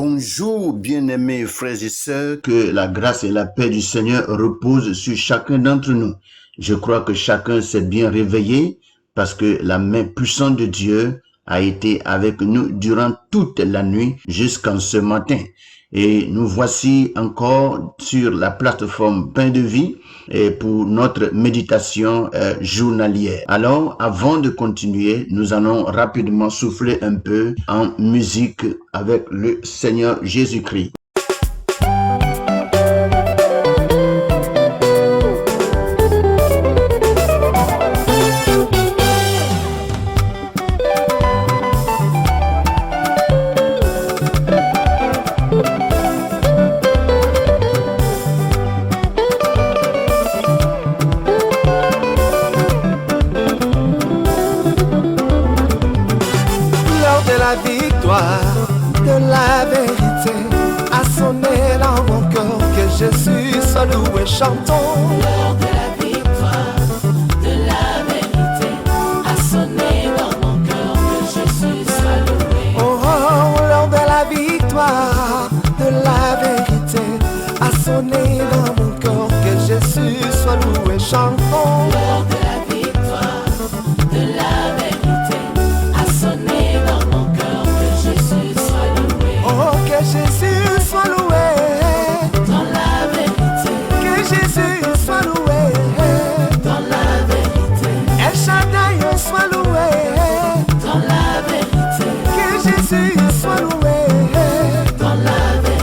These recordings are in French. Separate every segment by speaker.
Speaker 1: Bonjour, bien-aimés frères et sœurs, que la grâce et la paix du Seigneur reposent sur chacun d'entre nous. Je crois que chacun s'est bien réveillé parce que la main puissante de Dieu a été avec nous durant toute la nuit jusqu'en ce matin. Et nous voici encore sur la plateforme Pain de Vie et pour notre méditation journalière. Alors, avant de continuer, nous allons rapidement souffler un peu en musique avec le Seigneur Jésus-Christ.
Speaker 2: De la vérité a sonné dans mon cœur, que Jésus soit loué, chantons.
Speaker 3: L'heure de la victoire, de la vérité a sonné dans mon cœur, que Jésus soit loué.
Speaker 2: Oh, l'heure de la victoire, de la vérité a sonné dans mon cœur, que Jésus soit loué, chantons.
Speaker 3: L'heure de la victoire, de la vérité a sonné dans mon cœur, que Jésus soit loué.
Speaker 2: Oh, que Jésus soit loué
Speaker 3: dans la vérité,
Speaker 2: que Jésus soit loué
Speaker 3: dans la vérité,
Speaker 2: El Shaddai soit loué
Speaker 3: dans la vérité,
Speaker 2: que Jésus soit loué
Speaker 3: dans la vérité.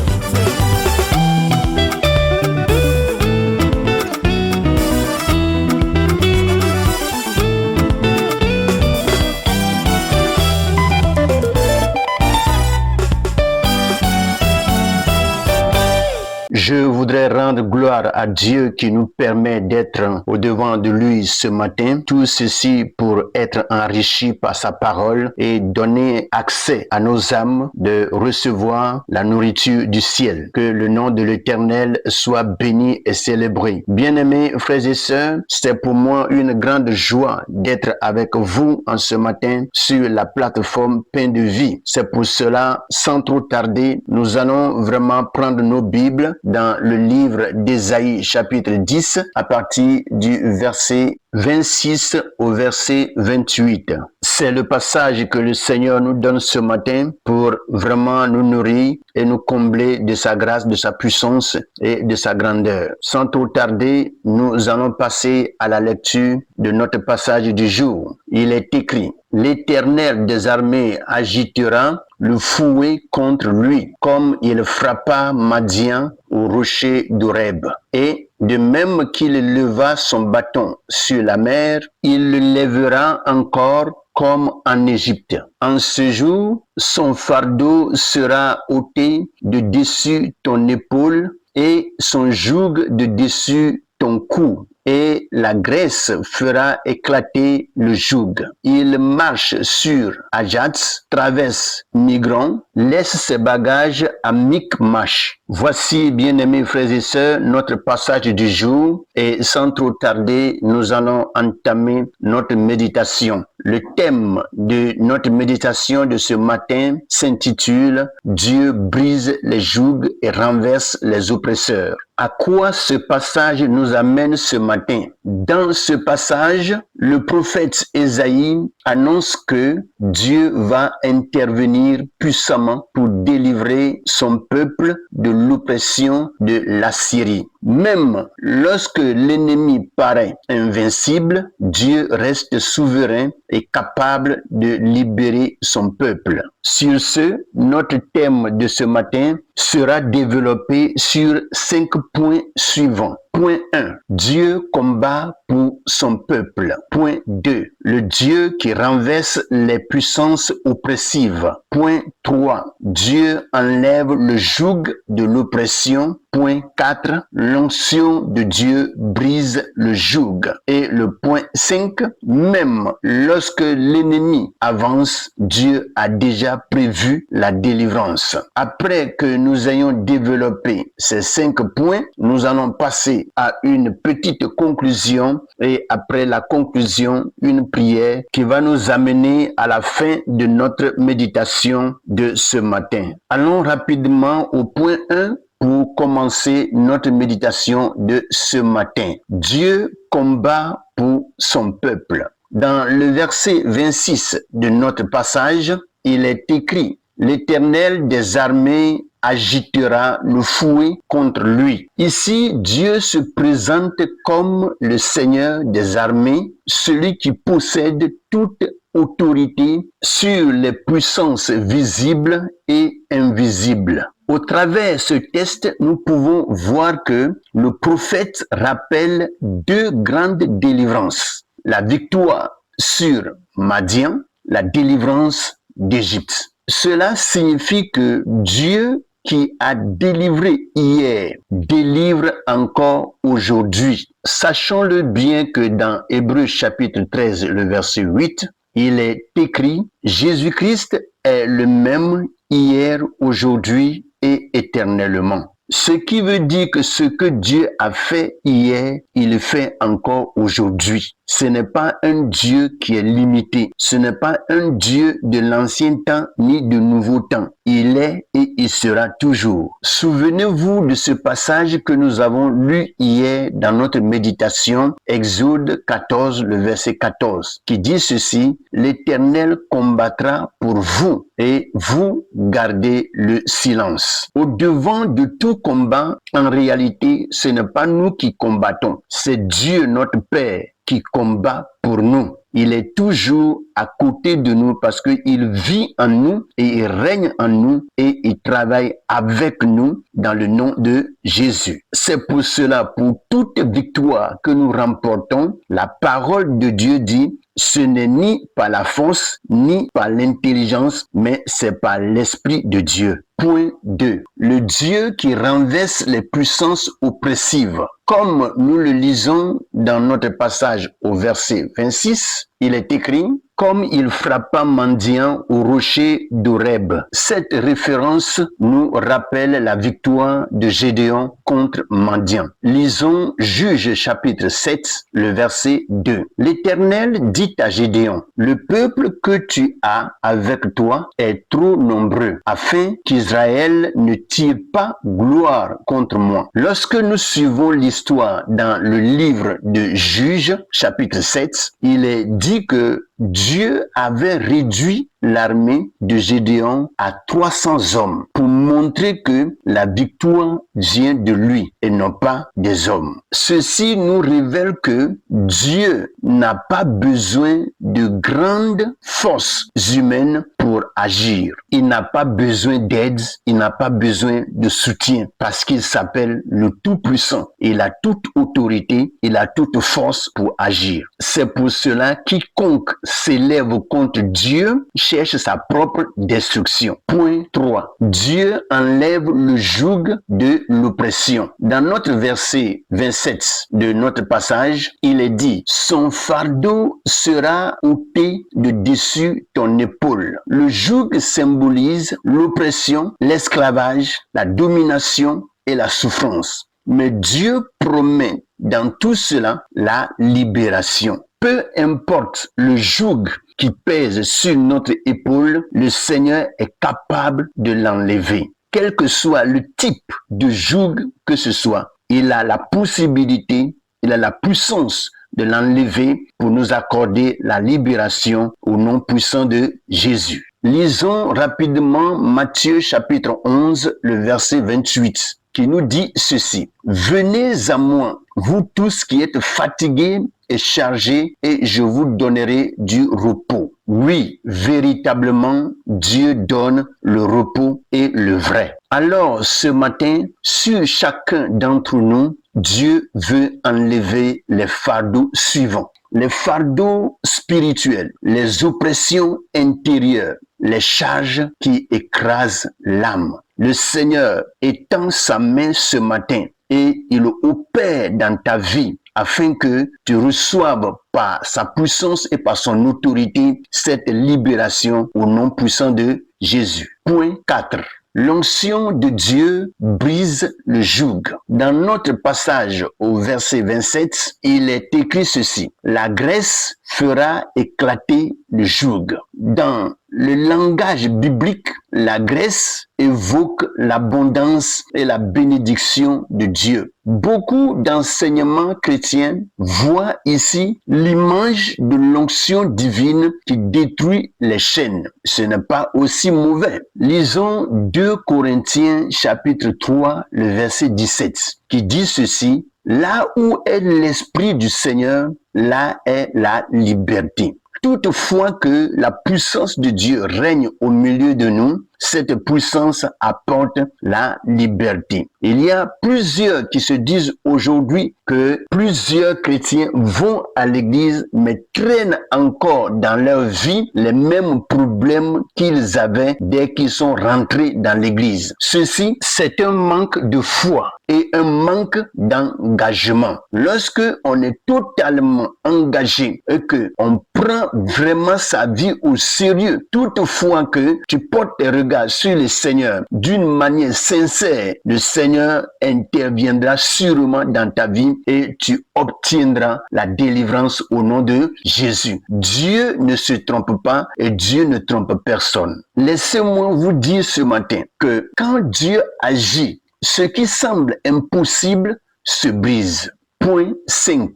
Speaker 1: Je voudrais rendre gloire à Dieu qui nous permet d'être au devant de lui ce matin. Tout ceci pour être enrichi par sa parole et donner accès à nos âmes de recevoir la nourriture du ciel. Que le nom de l'Éternel soit béni et célébré. Bien-aimés frères et sœurs, c'est pour moi une grande joie d'être avec vous en ce matin sur la plateforme Pain de Vie. C'est pour cela, sans trop tarder, nous allons vraiment prendre nos Bibles dans le livre d'Ésaïe chapitre 10 à partir du verset 26 au verset 28. C'est le passage que le Seigneur nous donne ce matin pour vraiment nous nourrir et nous combler de sa grâce, de sa puissance et de sa grandeur. Sans trop tarder, nous allons passer à la lecture de notre passage du jour. Il est écrit: L'Éternel des armées agitera le fouet contre lui, comme il frappa Madian au rocher d'Horeb. Et de même qu'il leva son bâton sur la mer, il le lèvera encore comme en Égypte. En ce jour, son fardeau sera ôté de dessus ton épaule et son joug de dessus ton cou. Et la graisse fera éclater le joug. Il marche sur Ajats, traverse Migron, laisse ses bagages à Micmash. Voici, bien-aimés frères et sœurs, notre passage du jour et sans trop tarder, nous allons entamer notre méditation. Le thème de notre méditation de ce matin s'intitule « Dieu brise les jougs et renverse les oppresseurs ». À quoi ce passage nous amène ce matin? Dans ce passage, le prophète Ésaïe annonce que Dieu va intervenir puissamment pour délivrer son peuple de l'oppression de l'Assyrie. Même lorsque l'ennemi paraît invincible, Dieu reste souverain et capable de libérer son peuple. Sur ce, notre thème de ce matin sera développé sur 5 points suivants. Point 1. Dieu combat pour son peuple. Point 2. Le Dieu qui renverse les puissances oppressives. Point 3. Dieu enlève le joug de l'oppression. Point 4. L'onction de Dieu brise le joug. Et le point 5. Même lorsque l'ennemi avance, Dieu a déjà prévu la délivrance. Après que nous ayons développé ces 5 points, nous allons passer passer à une petite conclusion et après la conclusion, une prière qui va nous amener à la fin de notre méditation de ce matin. Allons rapidement au point 1 pour commencer notre méditation de ce matin. Dieu combat pour son peuple. Dans le verset 26 de notre passage, il est écrit: L'Éternel des armées agitera le fouet contre lui. Ici, Dieu se présente comme le Seigneur des armées, celui qui possède toute autorité sur les puissances visibles et invisibles. Au travers de ce texte, nous pouvons voir que le prophète rappelle deux grandes délivrances. La victoire sur Madian, la délivrance d'Égypte. Cela signifie que Dieu qui a délivré hier, délivre encore aujourd'hui. Sachons-le bien que dans Hébreux chapitre 13, le verset 8, il est écrit: Jésus-Christ est le même hier, aujourd'hui et éternellement. Ce qui veut dire que ce que Dieu a fait hier, il le fait encore aujourd'hui. Ce n'est pas un Dieu qui est limité. Ce n'est pas un Dieu de l'ancien temps ni du nouveau temps. Il est et il sera toujours. Souvenez-vous de ce passage que nous avons lu hier dans notre méditation, Exode 14, le verset 14, qui dit ceci: L'Éternel combattra pour vous et vous gardez le silence. Au devant de tout combat, en réalité, ce n'est pas nous qui combattons. C'est Dieu, notre Père, qui combat pour nous. Il est toujours à côté de nous parce qu'il vit en nous et il règne en nous et il travaille avec nous dans le nom de Jésus. C'est pour cela, pour toute victoire que nous remportons, la parole de Dieu dit: ce n'est ni par la force, ni par l'intelligence, mais c'est par l'Esprit de Dieu. Point 2. Le Dieu qui renverse les puissances oppressives. Comme nous le lisons dans notre passage au verset 26, il est écrit: comme il frappa Madian au rocher d'Horeb. Cette référence nous rappelle la victoire de Gédéon contre Madian. Lisons Juges chapitre 7, le verset 2. L'Éternel dit à Gédéon: le peuple que tu as avec toi est trop nombreux, afin qu'Israël ne tire pas gloire contre moi. Lorsque nous suivons l'histoire dans le livre de Juges chapitre 7, il est dit que Dieu avait réduit l'armée de Gédéon à 300 hommes pour montrer que la victoire vient de lui et non pas des hommes. Ceci nous révèle que Dieu n'a pas besoin de grandes forces humaines pour agir. Il n'a pas besoin d'aide, il n'a pas besoin de soutien parce qu'il s'appelle le Tout-Puissant. Il a toute autorité, il a toute force pour agir. C'est pour cela quiconque s'élève contre Dieu cherche sa propre destruction. Point 3. Dieu enlève le joug de l'oppression. Dans notre verset 27 de notre passage, il est dit: son fardeau sera ôté de dessus ton épaule. Le joug symbolise l'oppression, l'esclavage, la domination et la souffrance. Mais Dieu promet dans tout cela la libération. Peu importe le joug qui pèse sur notre épaule, le Seigneur est capable de l'enlever. Quel que soit le type de joug que ce soit, il a la possibilité, il a la puissance de l'enlever pour nous accorder la libération au nom puissant de Jésus. Lisons rapidement Matthieu chapitre 11, le verset 28, qui nous dit ceci: venez à moi, vous tous qui êtes fatigués et chargés, et je vous donnerai du repos. Oui, véritablement, Dieu donne le repos et le vrai. Alors, ce matin, sur chacun d'entre nous, Dieu veut enlever les fardeaux suivants. Les fardeaux spirituels, les oppressions intérieures, les charges qui écrasent l'âme. Le Seigneur étend sa main ce matin et il opère dans ta vie afin que tu reçoives par sa puissance et par son autorité cette libération au nom puissant de Jésus. Point 4. L'onction de Dieu brise le joug. Dans notre passage au verset 27, il est écrit ceci. La graisse fera éclater le joug. Dans le langage biblique, la graisse évoque l'abondance et la bénédiction de Dieu. Beaucoup d'enseignements chrétiens voient ici l'image de l'onction divine qui détruit les chaînes. Ce n'est pas aussi mauvais. Lisons 2 Corinthiens chapitre 3, le verset 17, qui dit ceci. Là où est l'Esprit du Seigneur, là est la liberté. Toutefois que la puissance de Dieu règne au milieu de nous, cette puissance apporte la liberté. Il y a plusieurs qui se disent aujourd'hui que plusieurs chrétiens vont à l'église mais traînent encore dans leur vie les mêmes problèmes qu'ils avaient dès qu'ils sont rentrés dans l'église. Ceci, c'est un manque de foi et un manque d'engagement. Lorsque on est totalement engagé et que on prend vraiment sa vie au sérieux, toutefois que tu portes tes regards sur le Seigneur d'une manière sincère, le Seigneur interviendra sûrement dans ta vie et tu obtiendras la délivrance au nom de Jésus. Dieu ne se trompe pas et Dieu ne trompe personne. Laissez-moi vous dire ce matin que quand Dieu agit, ce qui semble impossible se brise. Point 5.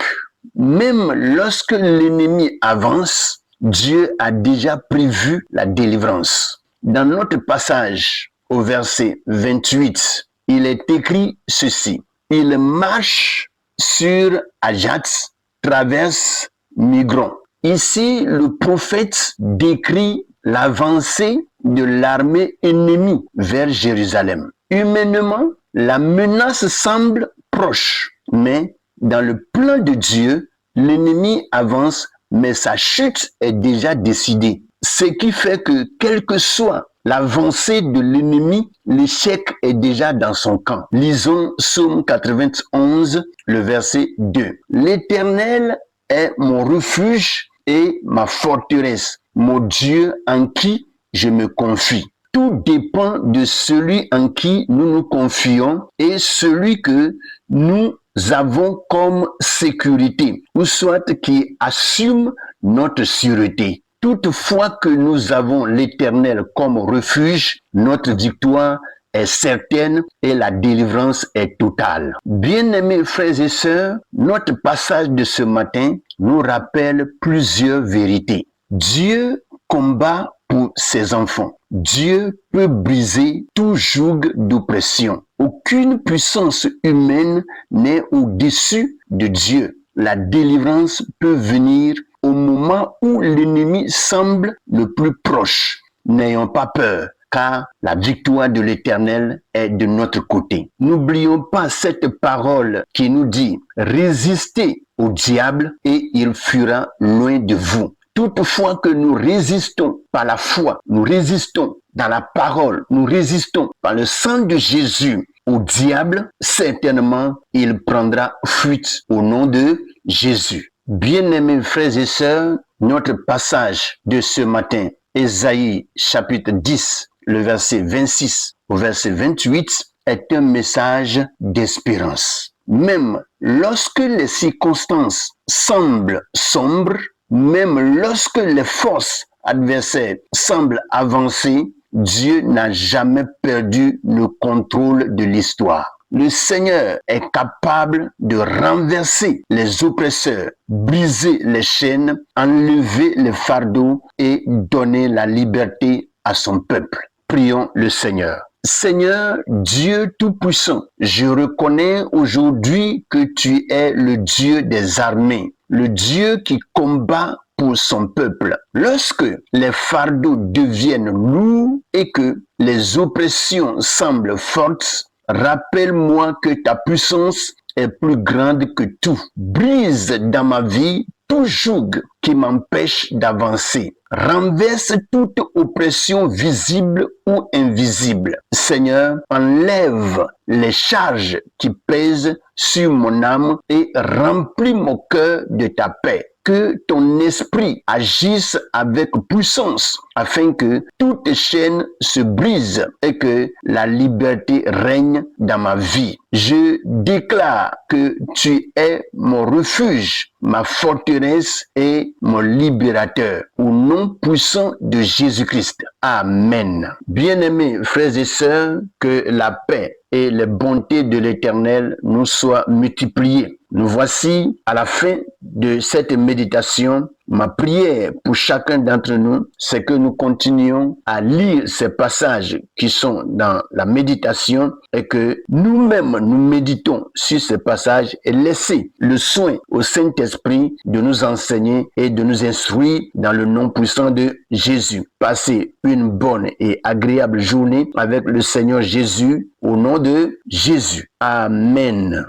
Speaker 1: Même lorsque l'ennemi avance, Dieu a déjà prévu la délivrance. Dans notre passage au verset 28, il est écrit ceci. Il marche sur Ajax, traverse Migron. Ici, le prophète décrit l'avancée de l'armée ennemie vers Jérusalem. Humainement, la menace semble proche, mais dans le plan de Dieu, l'ennemi avance, mais sa chute est déjà décidée. Ce qui fait que, quelle que soit l'avancée de l'ennemi, l'échec est déjà dans son camp. Lisons Psaume 91, le verset 2. L'Éternel est mon refuge et ma forteresse, mon Dieu en qui je me confie. Tout dépend de celui en qui nous nous confions et celui que nous avons comme sécurité, ou soit qui assume notre sûreté. Toutefois que nous avons l'Éternel comme refuge, notre victoire est certaine et la délivrance est totale. Bien-aimés frères et sœurs, notre passage de ce matin nous rappelle plusieurs vérités. Dieu combat pour ses enfants. Dieu peut briser tout joug d'oppression. Aucune puissance humaine n'est au-dessus de Dieu. La délivrance peut venir au moment où l'ennemi semble le plus proche. N'ayons pas peur, car la victoire de l'Éternel est de notre côté. N'oublions pas cette parole qui nous dit « Résistez au diable et il fuira loin de vous ». Toutefois que nous résistons par la foi, nous résistons dans la parole, nous résistons par le sang de Jésus au diable, certainement il prendra fuite au nom de Jésus. Bien-aimés frères et sœurs, notre passage de ce matin, Ésaïe chapitre 10, le verset 26 au verset 28, est un message d'espérance. Même lorsque les circonstances semblent sombres, même lorsque les forces adversaires semblent avancer, Dieu n'a jamais perdu le contrôle de l'histoire. Le Seigneur est capable de renverser les oppresseurs, briser les chaînes, enlever les fardeaux et donner la liberté à son peuple. Prions le Seigneur. Seigneur Dieu Tout-Puissant, je reconnais aujourd'hui que tu es le Dieu des armées, le Dieu qui combat pour son peuple. Lorsque les fardeaux deviennent lourds et que les oppressions semblent fortes, rappelle-moi que ta puissance est plus grande que tout. Brise dans ma vie tout joug qui m'empêchent d'avancer. Renverse toute oppression visible ou invisible. Seigneur, enlève les charges qui pèsent sur mon âme et remplis mon cœur de ta paix. Que ton esprit agisse avec puissance afin que toute chaîne se brise et que la liberté règne dans ma vie. Je déclare que tu es mon refuge, ma forteresse et mon libérateur. Au nom puissant de Jésus-Christ. Amen. Bien-aimés frères et sœurs, que la paix et les bontés de l'Éternel nous soient multipliées. Nous voici à la fin de cette méditation. Ma prière pour chacun d'entre nous, c'est que nous continuions à lire ces passages qui sont dans la méditation et que nous-mêmes nous méditons sur ces passages et laisser le soin au Saint-Esprit de nous enseigner et de nous instruire dans le nom puissant de Jésus. Passez une bonne et agréable journée avec le Seigneur Jésus au nom de Jésus. Amen.